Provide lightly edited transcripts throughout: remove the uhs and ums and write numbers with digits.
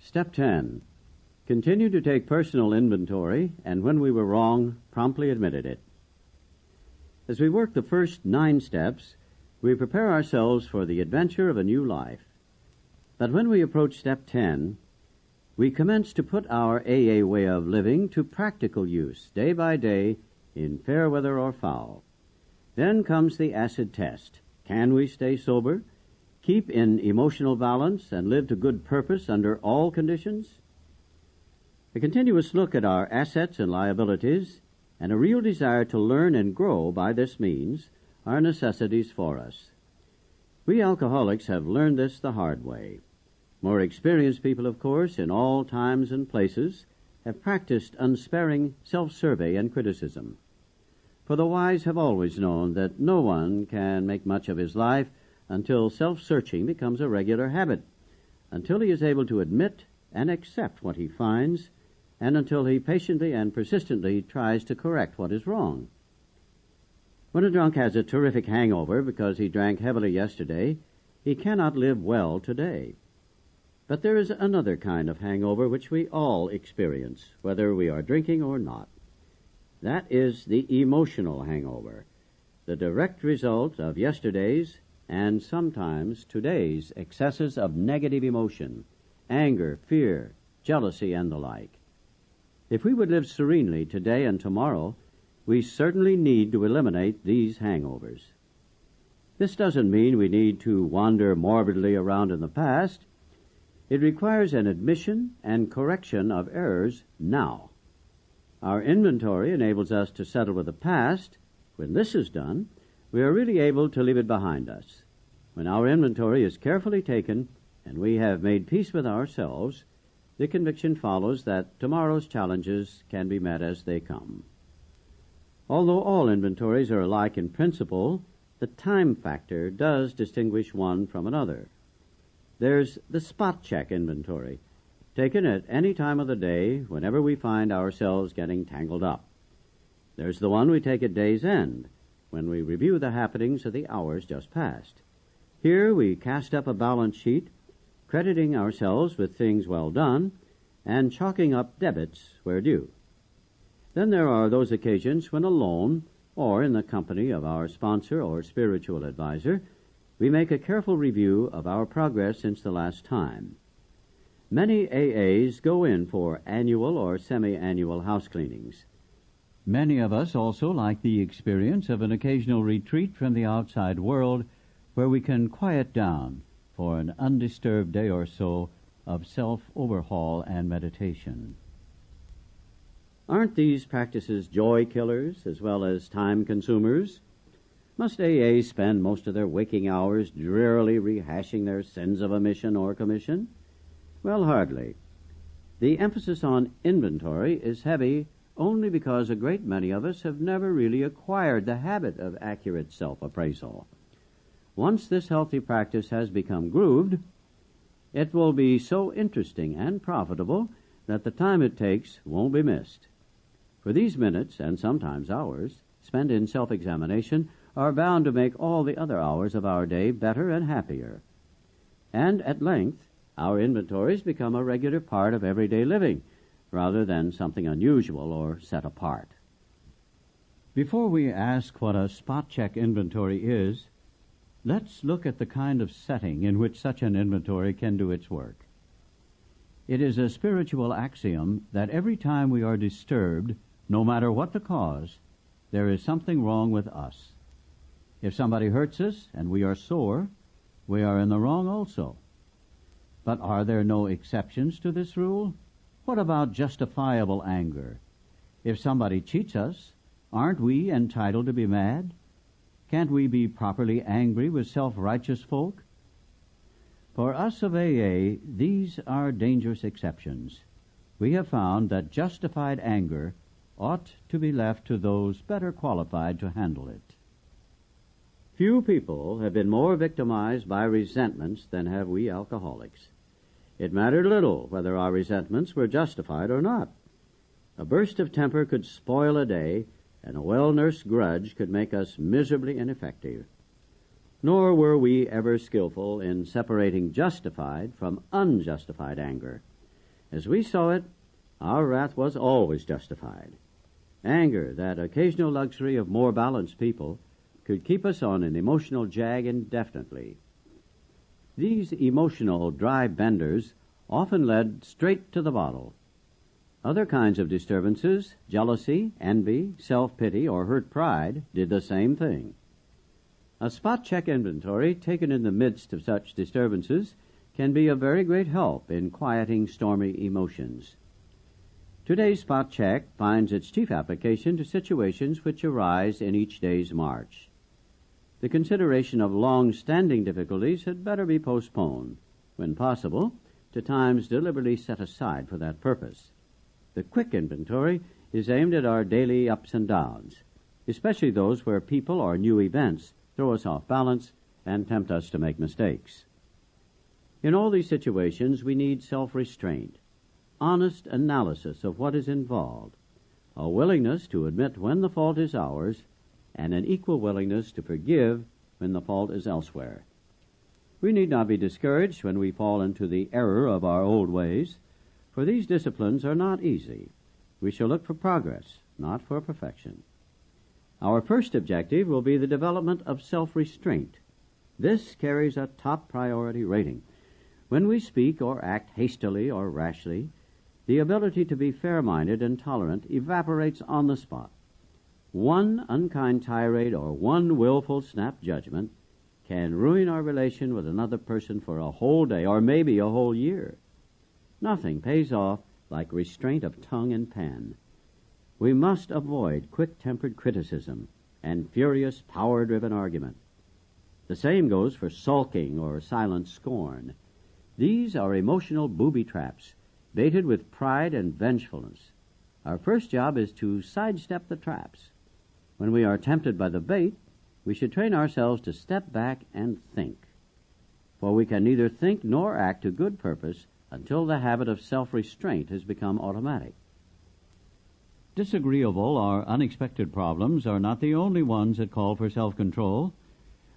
Step 10. Continue to take personal inventory, and when we were wrong, promptly admitted it. As we work the first 9 steps, we prepare ourselves for the adventure of a new life. But when we approach step 10, we commence to put our AA way of living to practical use, day by day, in fair weather or foul. Then comes the acid test. Can we stay sober, keep in emotional balance, and live to good purpose under all conditions? A continuous look at our assets and liabilities, and a real desire to learn and grow by this means, are necessities for us. We alcoholics have learned this the hard way. More experienced people, of course, in all times and places, have practiced unsparing self-survey and criticism. For the wise have always known that no one can make much of his life until self-searching becomes a regular habit, until he is able to admit and accept what he finds, and until he patiently and persistently tries to correct what is wrong. When a drunk has a terrific hangover because he drank heavily yesterday, he cannot live well today. But there is another kind of hangover which we all experience, whether we are drinking or not. That is the emotional hangover, the direct result of yesterday's and sometimes today's excesses of negative emotion, anger, fear, jealousy, and the like. If we would live serenely today and tomorrow, we certainly need to eliminate these hangovers. This doesn't mean we need to wander morbidly around in the past. It requires an admission and correction of errors now. Our inventory enables us to settle with the past. When this is done, we are really able to leave it behind us. When our inventory is carefully taken and we have made peace with ourselves, the conviction follows that tomorrow's challenges can be met as they come. Although all inventories are alike in principle, the time factor does distinguish one from another. There's the spot check inventory, taken at any time of the day whenever we find ourselves getting tangled up. There's the one we take at day's end, when we review the happenings of the hours just past. Here we cast up a balance sheet, crediting ourselves with things well done, and chalking up debits where due. Then there are those occasions when alone, or in the company of our sponsor or spiritual advisor, we make a careful review of our progress since the last time. Many AAs go in for annual or semi-annual house cleanings. Many of us also like the experience of an occasional retreat from the outside world where we can quiet down for an undisturbed day or so of self-overhaul and meditation. Aren't these practices joy killers as well as time consumers? Must AAs spend most of their waking hours drearily rehashing their sins of omission or commission? Well, hardly. The emphasis on inventory is heavy only because a great many of us have never really acquired the habit of accurate self-appraisal. Once this healthy practice has become grooved, it will be so interesting and profitable that the time it takes won't be missed. For these minutes, and sometimes hours, spent in self-examination are bound to make all the other hours of our day better and happier. And at length, our inventories become a regular part of everyday living, rather than something unusual or set apart. Before we ask what a spot check inventory is, let's look at the kind of setting in which such an inventory can do its work. It is a spiritual axiom that every time we are disturbed, no matter what the cause, there is something wrong with us. If somebody hurts us and we are sore, we are in the wrong also. But are there no exceptions to this rule? What about justifiable anger? If somebody cheats us, aren't we entitled to be mad? Can't we be properly angry with self-righteous folk? For us of AA, these are dangerous exceptions. We have found that justified anger ought to be left to those better qualified to handle it. Few people have been more victimized by resentments than have we alcoholics. It mattered little whether our resentments were justified or not. A burst of temper could spoil a day, and a well-nursed grudge could make us miserably ineffective. Nor were we ever skillful in separating justified from unjustified anger. As we saw it, our wrath was always justified. Anger, that occasional luxury of more balanced people, could keep us on an emotional jag indefinitely. These emotional dry benders often led straight to the bottle. Other kinds of disturbances, jealousy, envy, self-pity, or hurt pride, did the same thing. A spot check inventory taken in the midst of such disturbances can be a very great help in quieting stormy emotions. Today's spot check finds its chief application to situations which arise in each day's march. The consideration of long-standing difficulties had better be postponed, when possible, to times deliberately set aside for that purpose. The quick inventory is aimed at our daily ups and downs, especially those where people or new events throw us off balance and tempt us to make mistakes. In all these situations, we need self-restraint, honest analysis of what is involved, a willingness to admit when the fault is ours, and an equal willingness to forgive when the fault is elsewhere. We need not be discouraged when we fall into the error of our old ways, for these disciplines are not easy. We shall look for progress, not for perfection. Our first objective will be the development of self-restraint. This carries a top priority rating. When we speak or act hastily or rashly, the ability to be fair-minded and tolerant evaporates on the spot. One unkind tirade or one willful snap judgment can ruin our relation with another person for a whole day or maybe a whole year. Nothing pays off like restraint of tongue and pen. We must avoid quick-tempered criticism and furious, power-driven argument. The same goes for sulking or silent scorn. These are emotional booby traps, baited with pride and vengefulness. Our first job is to sidestep the traps. When we are tempted by the bait, we should train ourselves to step back and think. For we can neither think nor act to good purpose until the habit of self-restraint has become automatic. Disagreeable or unexpected problems are not the only ones that call for self-control.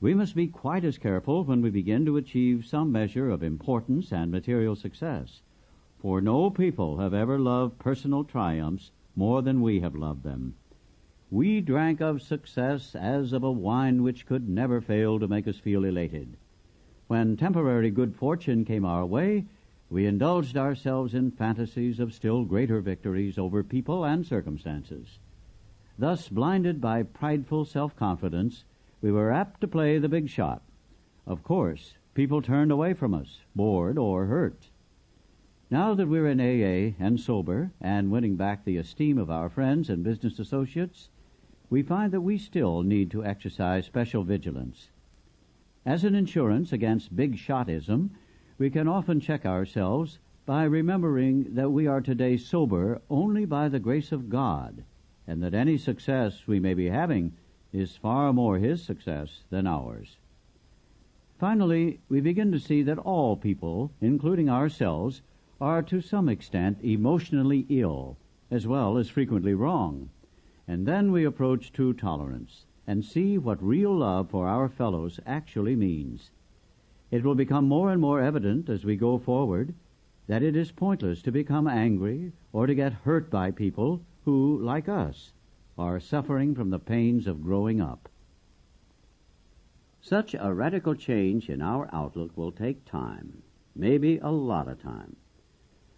We must be quite as careful when we begin to achieve some measure of importance and material success, for no people have ever loved personal triumphs more than we have loved them. We drank of success as of a wine which could never fail to make us feel elated. When temporary good fortune came our way, we indulged ourselves in fantasies of still greater victories over people and circumstances. Thus, blinded by prideful self-confidence, we were apt to play the big shot. Of course, people turned away from us, bored or hurt. Now that we're in AA and sober and winning back the esteem of our friends and business associates, we find that we still need to exercise special vigilance. As an insurance against big shotism, we can often check ourselves by remembering that we are today sober only by the grace of God, and that any success we may be having is far more His success than ours. Finally, we begin to see that all people, including ourselves, are to some extent emotionally ill, as well as frequently wrong. And then we approach true tolerance and see what real love for our fellows actually means. It will become more and more evident as we go forward that it is pointless to become angry or to get hurt by people who, like us, are suffering from the pains of growing up. Such a radical change in our outlook will take time, maybe a lot of time.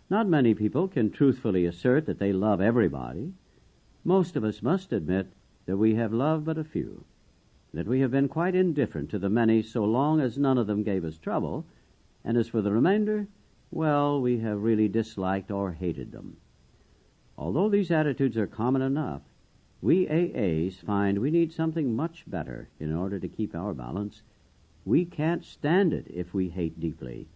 Not many people can truthfully assert that they love everybody. Most of us must admit that we have loved but a few, that we have been quite indifferent to the many so long as none of them gave us trouble, and as for the remainder, well, we have really disliked or hated them. Although these attitudes are common enough, we AAs find we need something much better in order to keep our balance. We can't stand it if we hate deeply.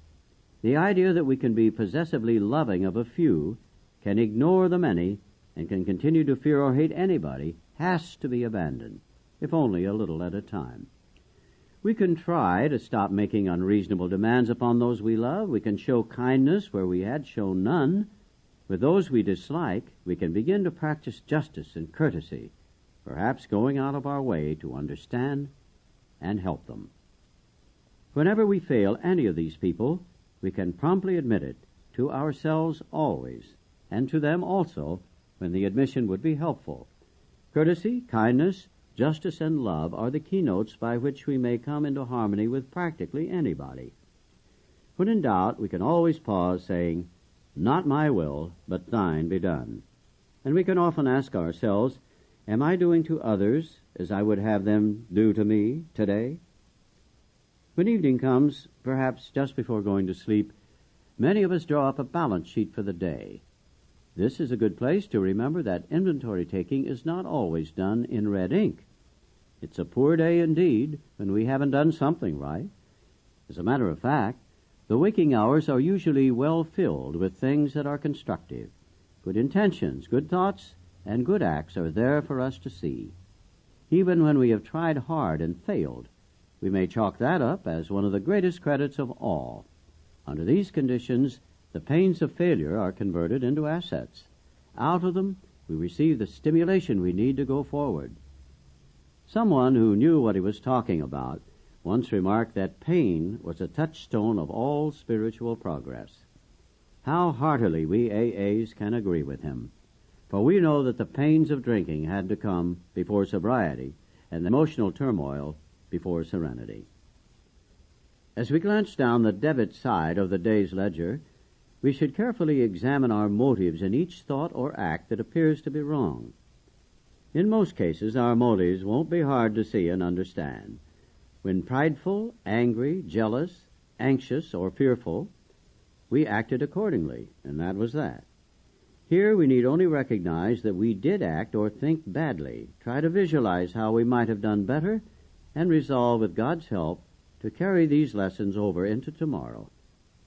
The idea that we can be possessively loving of a few, can ignore the many, and can continue to fear or hate anybody has to be abandoned, if only a little at a time. We can try to stop making unreasonable demands upon those we love. We can show kindness where we had shown none. With those we dislike, we can begin to practice justice and courtesy, perhaps going out of our way to understand and help them. Whenever we fail any of these people, we can promptly admit it to ourselves always, and to them also when the admission would be helpful. Courtesy, kindness, justice, and love are the keynotes by which we may come into harmony with practically anybody. When in doubt, we can always pause, saying, "Not my will, but thine be done." And we can often ask ourselves, am I doing to others as I would have them do to me today? When evening comes, perhaps just before going to sleep, many of us draw up a balance sheet for the day. This is a good place to remember that inventory taking is not always done in red ink. It's a poor day indeed when we haven't done something right. As a matter of fact, the waking hours are usually well filled with things that are constructive. Good intentions, good thoughts, and good acts are there for us to see. Even when we have tried hard and failed, we may chalk that up as one of the greatest credits of all. Under these conditions, the pains of failure are converted into assets. Out of them, we receive the stimulation we need to go forward. Someone who knew what he was talking about once remarked that pain was a touchstone of all spiritual progress. How heartily we AAs can agree with him, for we know that the pains of drinking had to come before sobriety and the emotional turmoil before serenity. As we glance down the debit side of the day's ledger, we should carefully examine our motives in each thought or act that appears to be wrong. In most cases, our motives won't be hard to see and understand. When prideful, angry, jealous, anxious, or fearful, we acted accordingly, and that was that. Here we need only recognize that we did act or think badly, try to visualize how we might have done better, and resolve with God's help to carry these lessons over into tomorrow,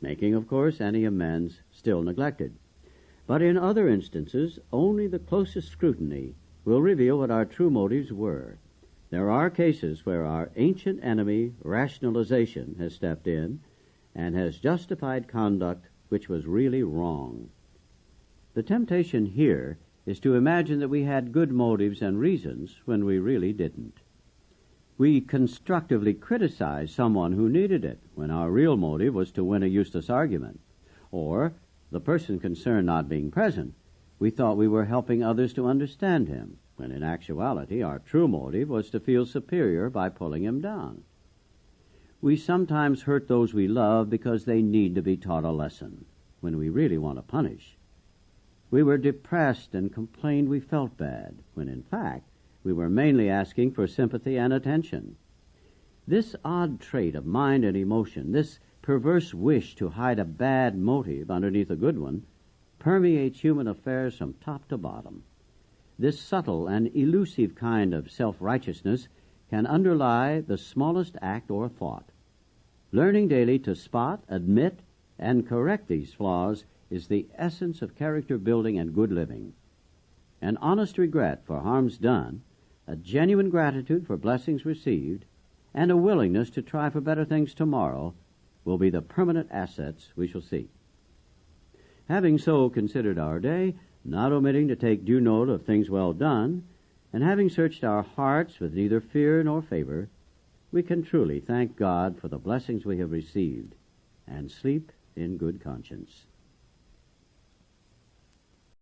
making, of course, any amends still neglected. But in other instances, only the closest scrutiny will reveal what our true motives were. There are cases where our ancient enemy, rationalization, has stepped in and has justified conduct which was really wrong. The temptation here is to imagine that we had good motives and reasons when we really didn't. We constructively criticize someone who needed it when our real motive was to win a useless argument. Or, the person concerned not being present, we thought we were helping others to understand him, when in actuality our true motive was to feel superior by pulling him down. We sometimes hurt those we love because they need to be taught a lesson, when we really want to punish. We were depressed and complained we felt bad, when in fact we were mainly asking for sympathy and attention. This odd trait of mind and emotion, this perverse wish to hide a bad motive underneath a good one, permeates human affairs from top to bottom. This subtle and elusive kind of self-righteousness can underlie the smallest act or thought. Learning daily to spot, admit, and correct these flaws is the essence of character building and good living. An honest regret for harms done, a genuine gratitude for blessings received, and a willingness to try for better things tomorrow will be the permanent assets we shall seek. Having so considered our day, not omitting to take due note of things well done, and having searched our hearts with neither fear nor favor, we can truly thank God for the blessings we have received and sleep in good conscience.